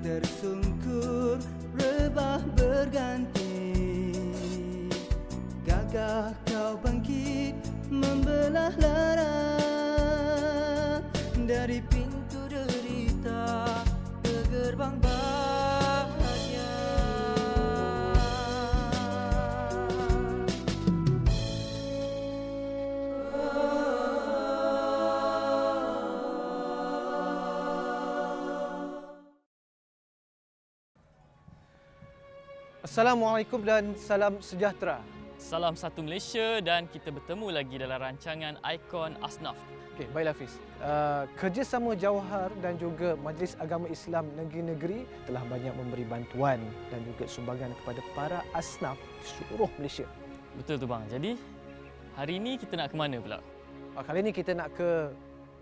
tersungkur rebah berganti. Gagah kau bangkit membelah lara dari pintu derita ke gerbang bahagia. Assalamualaikum dan salam sejahtera. Salam satu Malaysia dan kita bertemu lagi dalam rancangan Ikon Asnaf. Okey, baiklah Hafiz. Kerjasama Jawhar dan juga Majlis Agama Islam Negeri-Negeri telah banyak memberi bantuan dan juga sumbangan kepada para asnaf di seluruh Malaysia. Betul tu bang. Jadi hari ini kita nak ke mana pula? Kali ini kita nak ke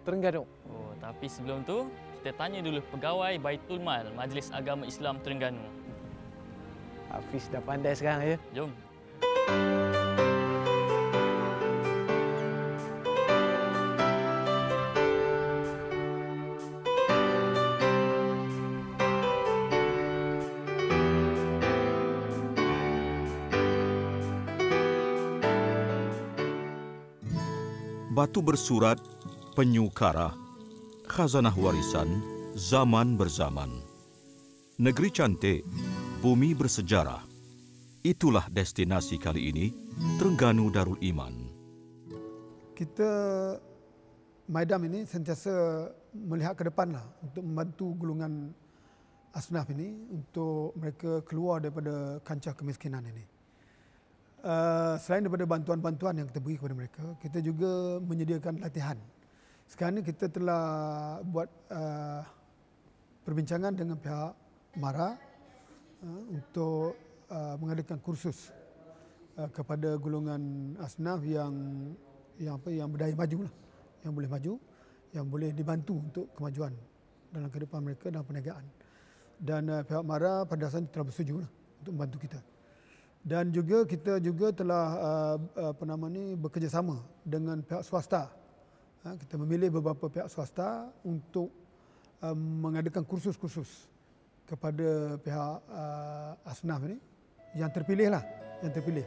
Terengganu. Oh, tapi sebelum tu kita tanya dulu pegawai Baitul Mal Majlis Agama Islam Terengganu. Hafiz dah pandai sekarang ya. Jom. Batu bersurat, penyu karah, khazanah warisan, zaman berzaman. Negeri cantik, bumi bersejarah. Itulah destinasi kali ini, Terengganu Darul Iman. Kita Maidam ini sentiasa melihat ke depanlah untuk membantu golongan asnaf ini untuk mereka keluar daripada kancah kemiskinan ini. Selain daripada bantuan-bantuan yang kita beri kepada mereka, kita juga menyediakan latihan. Sekarang ini kita telah buat perbincangan dengan pihak MARA untuk mengadakan kursus kepada golongan asnaf yang berdaya maju lah, yang boleh maju, yang boleh dibantu untuk kemajuan dalam kehidupan mereka dan perniagaan. Dan pihak MARA pada dasarnya telah bersetuju lah untuk membantu kita. Dan juga kita juga telah bekerjasama dengan pihak swasta. Kita memilih beberapa pihak swasta untuk mengadakan kursus-kursus kepada pihak asnaf ini yang terpilih.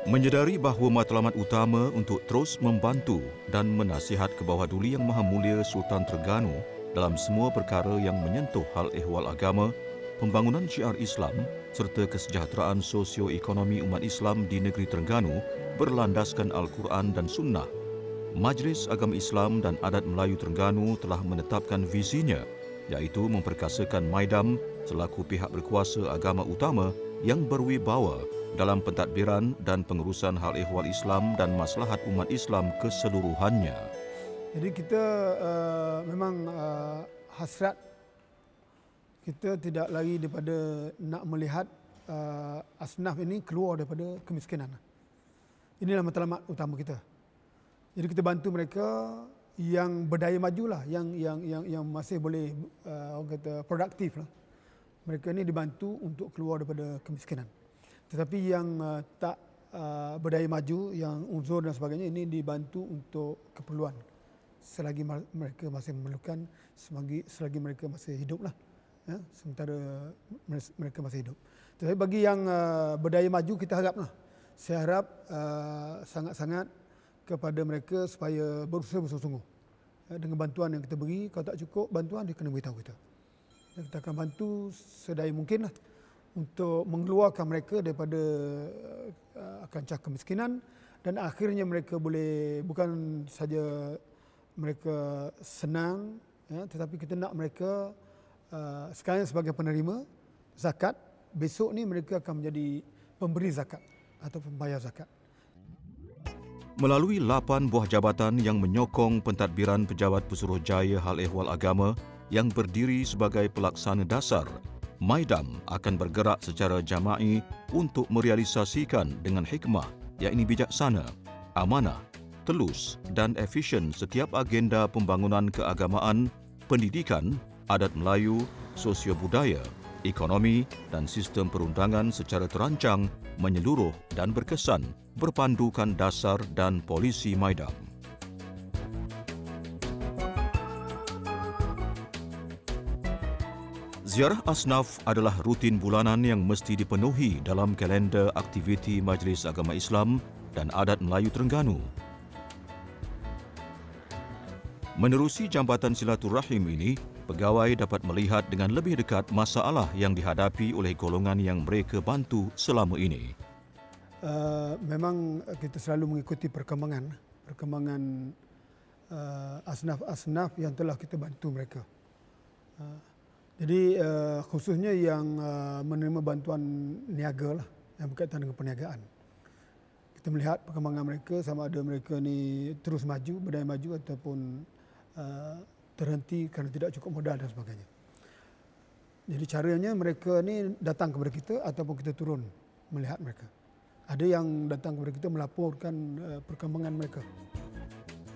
Menyedari bahawa matlamat utama untuk terus membantu dan menasihat ke bawah duli Yang Maha Mulia Sultan Terengganu dalam semua perkara yang menyentuh hal ehwal agama, pembangunan syiar Islam serta kesejahteraan sosio-ekonomi umat Islam di negeri Terengganu berlandaskan Al-Quran dan Sunnah. Majlis Agama Islam dan Adat Melayu Terengganu telah menetapkan visinya, iaitu memperkasakan Maidam selaku pihak berkuasa agama utama yang berwibawa dalam pentadbiran dan pengurusan hal ehwal Islam dan maslahat umat Islam keseluruhannya. Jadi kita memang hasrat kita tidak lagi daripada nak melihat asnaf ini keluar daripada kemiskinan. Inilah matlamat utama kita. Jadi kita bantu mereka yang berdaya maju lah, yang masih boleh orang kata produktif lah. Mereka ini dibantu untuk keluar daripada kemiskinan. Tetapi yang tak berdaya maju, yang uzur dan sebagainya, ini dibantu untuk keperluan selagi mereka masih memerlukan, selagi mereka masih hidup lah. Ya, sementara mereka masih hidup. Tetapi bagi yang berdaya maju, kita haraplah. Saya harap sangat-sangat kepada mereka supaya berusaha bersungguh-sungguh. Dengan bantuan yang kita beri, kalau tak cukup bantuan, dia kena beritahu kita. Kita akan bantu sedaya mungkin lah untuk mengeluarkan mereka daripada kancah kemiskinan dan akhirnya mereka boleh, bukan saja mereka senang, ya, tetapi kita nak mereka sekarang sebagai penerima zakat, besok ni mereka akan menjadi pemberi zakat atau pembayar zakat. Melalui 8 buah jabatan yang menyokong pentadbiran Pejabat Pesuruhjaya Hal Ehwal Agama yang berdiri sebagai pelaksana dasar, Maidam akan bergerak secara jama'i untuk merealisasikan dengan hikmah, yakni bijaksana, amanah, telus dan efisien setiap agenda pembangunan keagamaan, pendidikan, adat Melayu, sosio-budaya, ekonomi dan sistem perundangan secara terancang, menyeluruh dan berkesan berpandukan dasar dan polisi Maidam. Ziarah asnaf adalah rutin bulanan yang mesti dipenuhi dalam kalender aktiviti Majlis Agama Islam dan Adat Melayu Terengganu. Menerusi jambatan silaturahim ini, pegawai dapat melihat dengan lebih dekat masalah yang dihadapi oleh golongan yang mereka bantu selama ini. Memang kita selalu mengikuti perkembangan asnaf-asnaf yang telah kita bantu mereka. Jadi khususnya yang menerima bantuan niaga lah, yang berkaitan dengan perniagaan. Kita melihat perkembangan mereka, sama ada mereka ni terus maju, berdaya maju ataupun terhenti kerana tidak cukup modal dan sebagainya. Jadi caranya mereka ni datang kepada kita ataupun kita turun melihat mereka. Ada yang datang kepada kita melaporkan perkembangan mereka.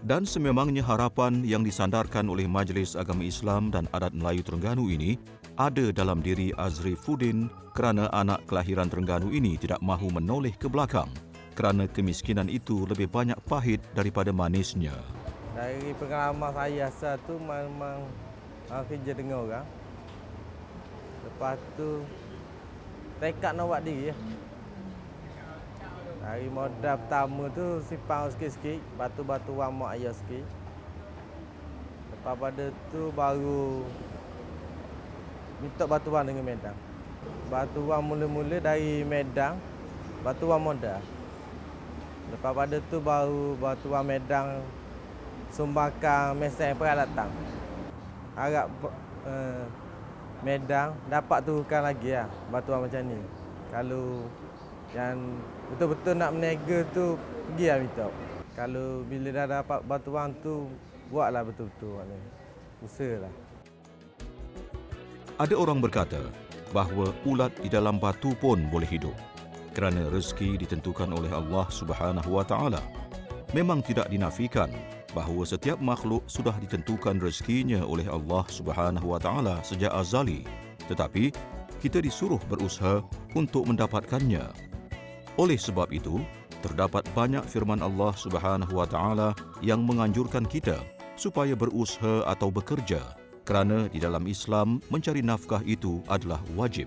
Dan sememangnya harapan yang disandarkan oleh Majlis Agama Islam dan Adat Melayu Terengganu ini ada dalam diri Azri Fudin kerana anak kelahiran Terengganu ini tidak mahu menoleh ke belakang kerana kemiskinan itu lebih banyak pahit daripada manisnya. Dari pengalaman saya asal tu memang kerja dengan orang. Lepas tu tekad nak buat diri. Dari modal pertama tu simpan sikit-sikit, batu-batu mak ayah sikit. Lepas pada tu baru minta batuan dengan Medang. Batuan mula-mula dari Medang, batuan modal. Lepas pada tu baru batuan Medang sumbangkan mesin peralatan. Harap Medang dapat turunkan lagi lah batuan macam ni. Kalau yang betul-betul nak meniaga tu, pergilah minta. Kalau bila dah dapat bantuan tu, buatlah betul-betul. Usahalah. Ada orang berkata bahawa ulat di dalam batu pun boleh hidup kerana rezeki ditentukan oleh Allah Subhanahu Wa Taala. Memang tidak dinafikan bahawa setiap makhluk sudah ditentukan rezekinya oleh Allah Subhanahu Wa Taala sejak azali. Tetapi kita disuruh berusaha untuk mendapatkannya. Oleh sebab itu, terdapat banyak firman Allah Subhanahu Wa Taala yang menganjurkan kita supaya berusaha atau bekerja kerana di dalam Islam mencari nafkah itu adalah wajib.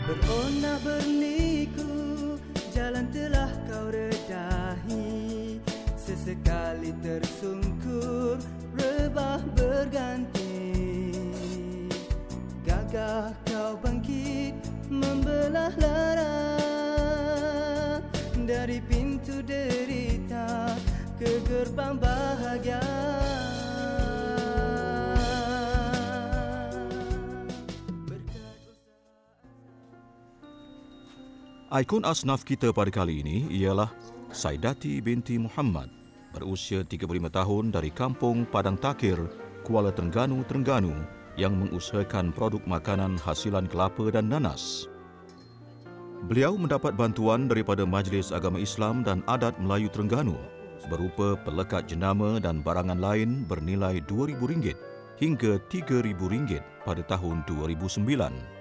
Beronak berliku, jalan telah kau redahi. Sesekali tersungkur, rebah berganti. Gagah kau bangkit, membelah lara. Dari pintu derita ke gerbang bahagia. Ikon asnaf kita pada kali ini ialah Saidati binti Muhammad, berusia 35 tahun dari kampung Padang Takir, Kuala Terengganu, Terengganu yang mengusahakan produk makanan hasilan kelapa dan nanas. Beliau mendapat bantuan daripada Majlis Agama Islam dan Adat Melayu Terengganu berupa pelekat jenama dan barangan lain bernilai RM2,000 hingga RM3,000 pada tahun 2009.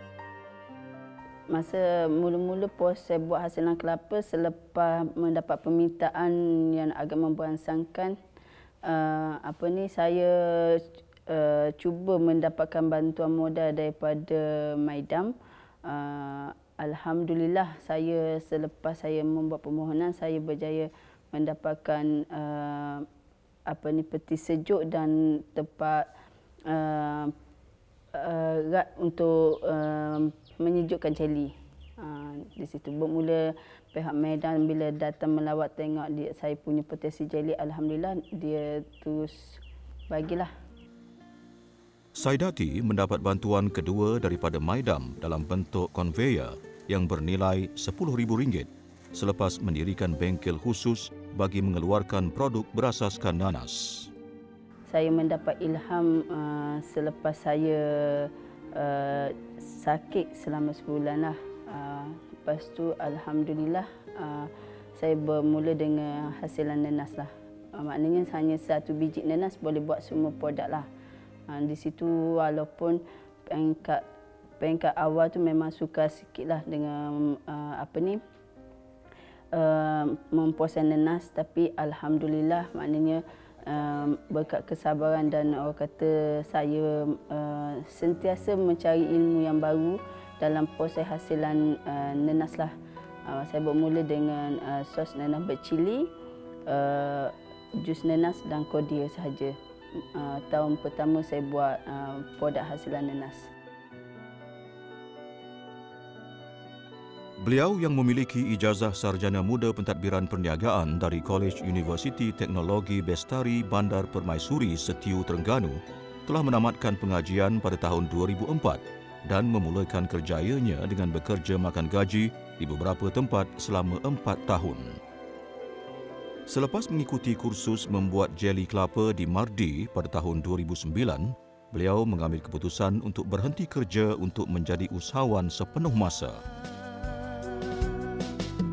Masa mula-mula saya buat hasilan kelapa selepas mendapat permintaan yang agak memberangsangkan, saya cuba mendapatkan bantuan modal daripada Maidam. Alhamdulillah, selepas saya membuat permohonan, saya berjaya mendapatkan peti sejuk dan tempat rat untuk menyejukkan celi. Di situ bermula pihak Medan bila datang melawat tengok saya punya potensi jeli, alhamdulillah dia terus bagilah. Saidati mendapat bantuan kedua daripada Maidam dalam bentuk konveyor yang bernilai RM10,000 selepas mendirikan bengkel khusus bagi mengeluarkan produk berasaskan nanas. Saya mendapat ilham selepas saya sakit selama sebulan lah. Lepas tu alhamdulillah saya bermula dengan hasilan nenas lah. Maknanya hanya 1 biji nenas boleh buat semua produk lah. Di situ walaupun peringkat awal tu memang sukar sikit lah dengan memproses nenas, tapi alhamdulillah maknanya berkat kesabaran dan orang kata saya sentiasa mencari ilmu yang baru dalam proses hasilan nenas lah. Saya bermula dengan sos nenas bercili, jus nenas dan kodia sahaja. Tahun pertama saya buat produk hasilan nenas. Beliau yang memiliki ijazah sarjana muda pentadbiran perniagaan dari College Universiti Teknologi Bestari Bandar Permaisuri Setiu Terengganu telah menamatkan pengajian pada tahun 2004 dan memulakan kerjayanya dengan bekerja makan gaji di beberapa tempat selama 4 tahun. Selepas mengikuti kursus membuat jeli kelapa di Mardi pada tahun 2009, beliau mengambil keputusan untuk berhenti kerja untuk menjadi usahawan sepenuh masa.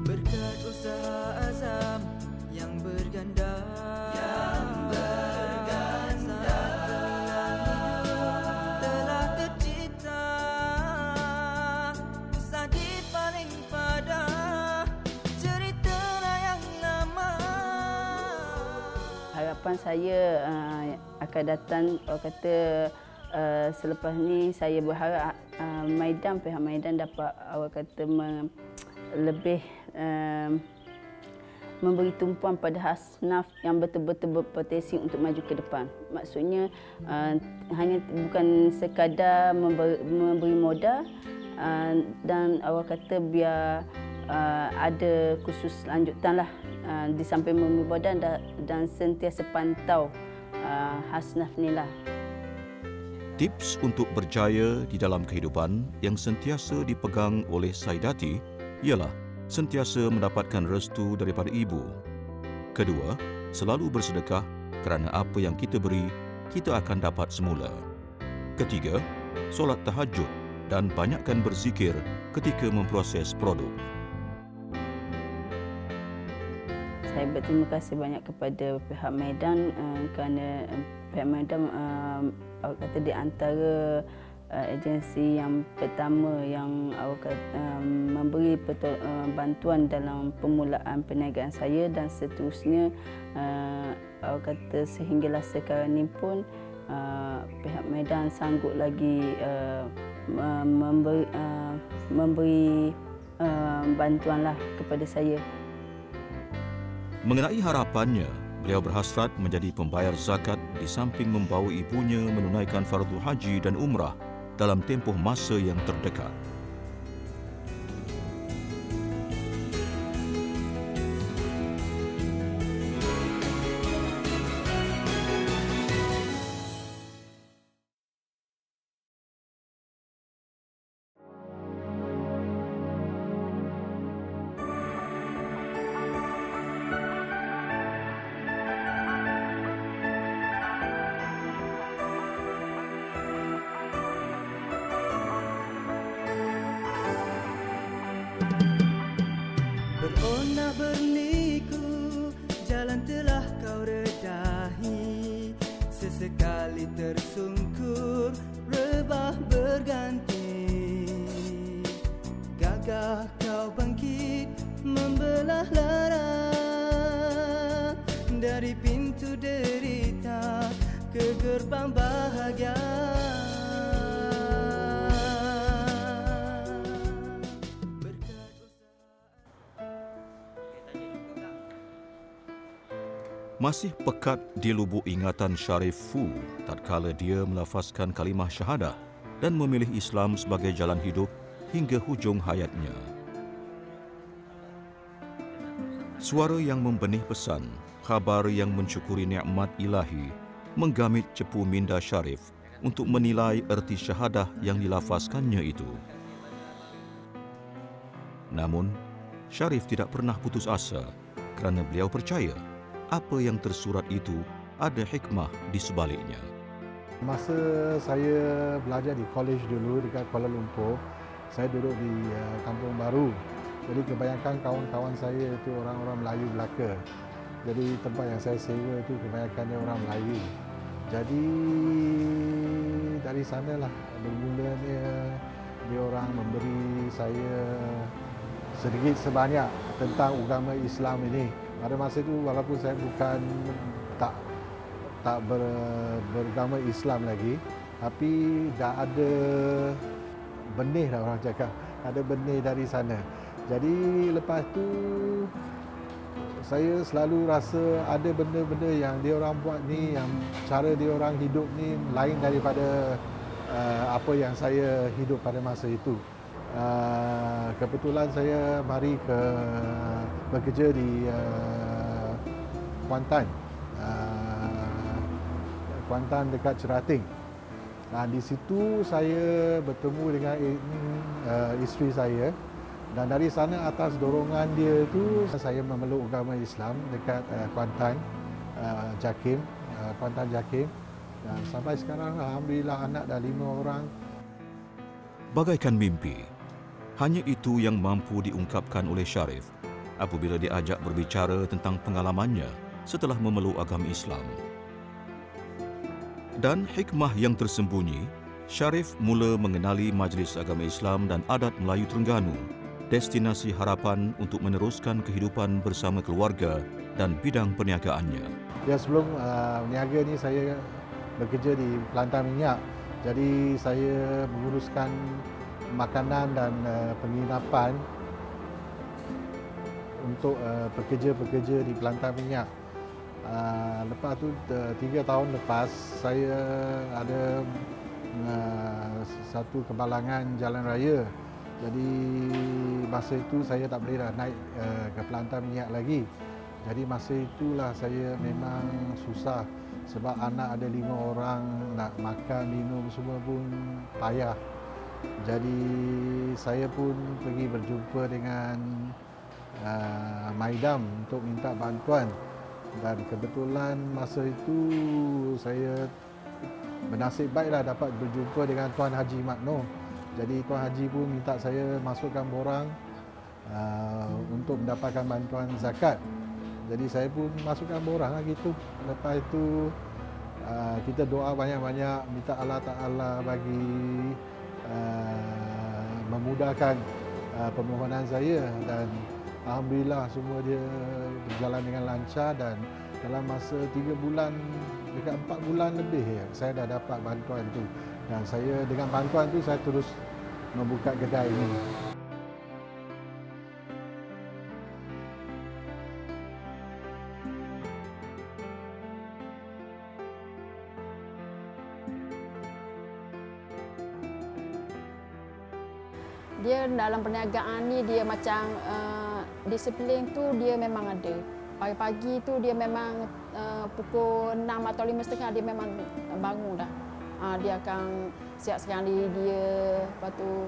Berkat usaha azam yang berganda, telah tercipta kisah di paling pada cerita yang lama. Harapan saya akan datang, orang kata selepas ni saya berharap pihak Maidan dapat orang kata lebih memberi tumpuan pada hasnaf yang betul-betul berpotensi untuk maju ke depan. Maksudnya hanya bukan sekadar memberi modal dan orang kata biar ada kursus lanjutan lah di samping memberi modal dan sentiasa pantau hasnaf ni lah. Tips untuk berjaya di dalam kehidupan yang sentiasa dipegang oleh Saidati ialah sentiasa mendapatkan restu daripada ibu. Kedua, selalu bersedekah kerana apa yang kita beri, kita akan dapat semula. Ketiga, solat tahajud dan banyakkan berzikir ketika memproses produk. Saya berterima kasih banyak kepada pihak Maidan kerana pihak Maidan kata di antara agensi yang pertama yang memberi bantuan dalam permulaan perniagaan saya, dan seterusnya kata sehinggalah sekarang ni pun pihak Maidan sanggup lagi memberi bantuanlah kepada saya. Mengenai harapannya, beliau berhasrat menjadi pembayar zakat di samping membawa ibunya menunaikan fardu haji dan umrah dalam tempoh masa yang terdekat. Beronak berliku, jalan telah kau redahi. Sesekali tersungkur, rebah berganti. Gagah kau bangkit, membelah lara. Dari pintu derita ke gerbang bahagia. Masih pekat di lubuk ingatan Sharif Fu tatkala dia melafazkan kalimah syahadah dan memilih Islam sebagai jalan hidup hingga hujung hayatnya. Suara yang membenih pesan, khabar yang mensyukuri nikmat ilahi, menggamit cepu minda Sharif untuk menilai erti syahadah yang dilafazkannya itu. Namun, Sharif tidak pernah putus asa kerana beliau percaya apa yang tersurat itu ada hikmah di sebaliknya. Masa saya belajar di kolej dulu dekat Kuala Lumpur, Saya duduk di Kampung Baru. Jadi kebanyakan kawan-kawan saya itu orang-orang Melayu Melaka. Jadi tempat yang saya sewa itu kebanyakannya orang Melayu. Jadi dari sanalah bermulanya dia orang memberi saya sedikit sebanyak tentang agama Islam ini. Pada masa itu walaupun saya bukan tak beragama Islam lagi, tapi dah ada benih lah orang cakap. Ada benih dari sana. Jadi lepas tu saya selalu rasa ada benda-benda yang dia orang buat ni, yang cara dia orang hidup ni lain daripada apa yang saya hidup pada masa itu. Kebetulan saya mari bekerja di Kuantan. Kuantan dekat Cerating. Di situ saya bertemu dengan isteri saya. Dan dari sana atas dorongan dia itu saya memeluk agama Islam dekat Kuantan, Jakim, Kuantan Jakim. Dan sampai sekarang alhamdulillah anak dah 5 orang. Bagaikan mimpi, hanya itu yang mampu diungkapkan oleh Sharif apabila diajak berbicara tentang pengalamannya setelah memeluk agama Islam. Dan hikmah yang tersembunyi, Sharif mula mengenali Majlis Agama Islam dan Adat Melayu Terengganu, destinasi harapan untuk meneruskan kehidupan bersama keluarga dan bidang perniagaannya. Ya, sebelum berniaga ni saya bekerja di pelantar minyak. Jadi saya menguruskan makanan dan penginapan untuk pekerja-pekerja di pelantar minyak. Lepas tu 3 tahun lepas saya ada satu kebalangan jalan raya. Jadi masa itu saya tak boleh dah naik ke pelantar minyak lagi. Jadi masa itulah saya memang susah sebab anak ada 5 orang, nak makan, minum semua pun payah. Jadi saya pun pergi berjumpa dengan Maidam untuk minta bantuan. Dan kebetulan masa itu saya bernasib baiklah dapat berjumpa dengan Tuan Haji Makno. Jadi Tuan Haji pun minta saya masukkan borang untuk mendapatkan bantuan zakat. Jadi saya pun masukkan borang lah gitu. Lepas itu kita doa banyak-banyak, minta Allah Ta'ala bagi memudahkan permohonan saya. Dan alhamdulillah semua dia berjalan dengan lancar. Dan dalam masa 3 bulan, dekat 4 bulan lebih saya dah dapat bantuan tu. Dan saya dengan bantuan tu saya terus membuka kedai ini. Dia dalam perniagaan ni dia macam disiplin tu dia memang ada. Pagi-pagi tu dia memang pukul 6 atau 5.30 dia memang bangun dah. Dia akan siap sekali dia, lepas tu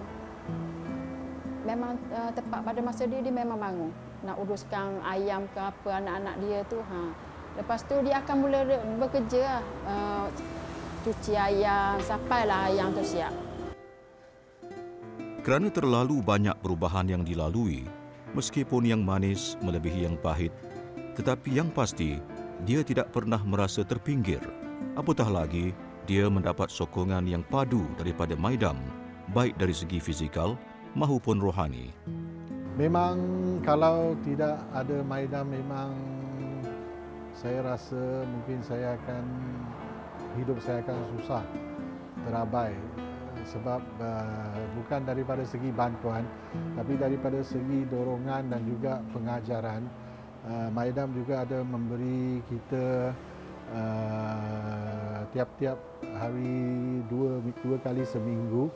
memang tepat pada masa dia memang bangun. Nak uruskan ayam ke apa anak-anak dia tu. Lepas tu dia akan mula bekerja cuci ayam sampailah ayam tu siap. Kerana terlalu banyak perubahan yang dilalui, meskipun yang manis melebihi yang pahit, tetapi yang pasti, dia tidak pernah merasa terpinggir. Apatah lagi, dia mendapat sokongan yang padu daripada Maidam, baik dari segi fizikal maupun rohani. Memang kalau tidak ada Maidam, memang saya rasa mungkin hidup saya akan susah, terabai. Sebab bukan daripada segi bantuan, tapi daripada segi dorongan dan juga pengajaran. Maidam juga ada memberi kita tiap-tiap hari 2 kali seminggu.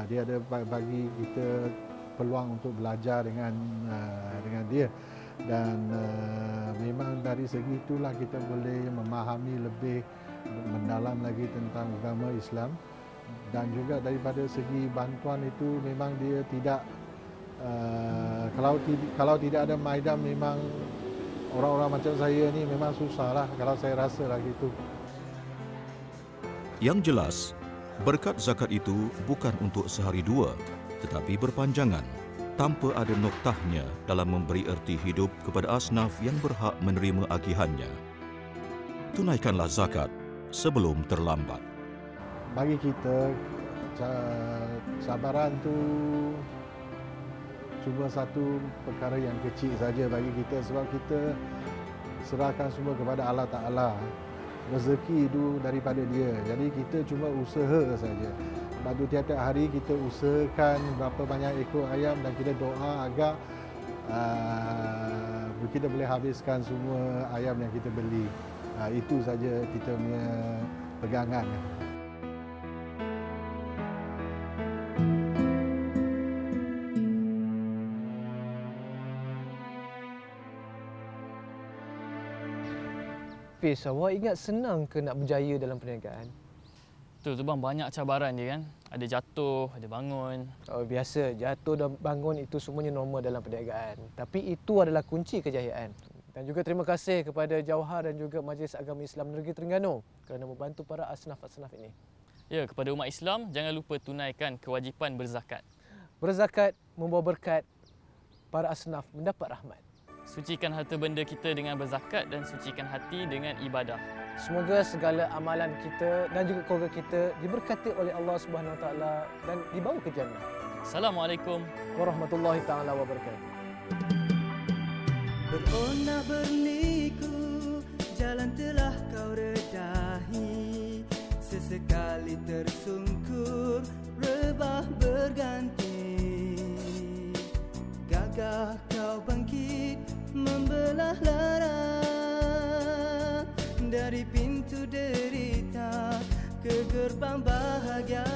Dia ada bagi kita peluang untuk belajar dengan dia. Dan memang dari segi itulah kita boleh memahami lebih mendalam lagi tentang agama Islam. Dan juga daripada segi bantuan itu memang dia tidak kalau tidak ada Maidam, memang orang-orang macam saya ni memang susahlah, kalau saya rasa lah gitu. Yang jelas, Berkat zakat itu bukan untuk sehari dua, tetapi berpanjangan, tanpa ada noktahnya dalam memberi erti hidup kepada asnaf yang berhak menerima agihannya. Tunaikanlah zakat sebelum terlambat. Bagi kita, cabaran tu cuma satu perkara yang kecil saja bagi kita, sebab kita serahkan semua kepada Allah Ta'ala. Rezeki itu daripada Dia. Jadi kita cuma usaha saja. Sebab tu tiap-tiap hari kita usahakan berapa banyak ekor ayam dan kita doa agar kita boleh habiskan semua ayam yang kita beli. Itu saja kita punya pegangan. Fiz, awak ingat senang ke nak berjaya dalam perniagaan? Betul tu bang, banyak cabaran dia kan. Ada jatuh, ada bangun. Oh, biasa, jatuh dan bangun itu semuanya normal dalam perniagaan. Tapi itu adalah kunci kejayaan. Dan juga terima kasih kepada Jauhar dan juga Majlis Agama Islam Negeri Terengganu kerana membantu para asnaf-asnaf ini. Ya, kepada umat Islam, jangan lupa tunaikan kewajipan berzakat. Berzakat membawa berkat, para asnaf mendapat rahmat. Sucikan harta benda kita dengan berzakat dan sucikan hati dengan ibadah. Semoga segala amalan kita dan juga keluarga kita diberkati oleh Allah Subhanahu Wa Taala dan dibawa ke jannah. Assalamualaikum warahmatullahi taala wabarakatuh. Beronak berliku, jalan telah kau redahi. Sesekali tersungkur, rebah berganti. Gagah kau bangkit, membelah lara. Dari pintu derita ke gerbang bahagia.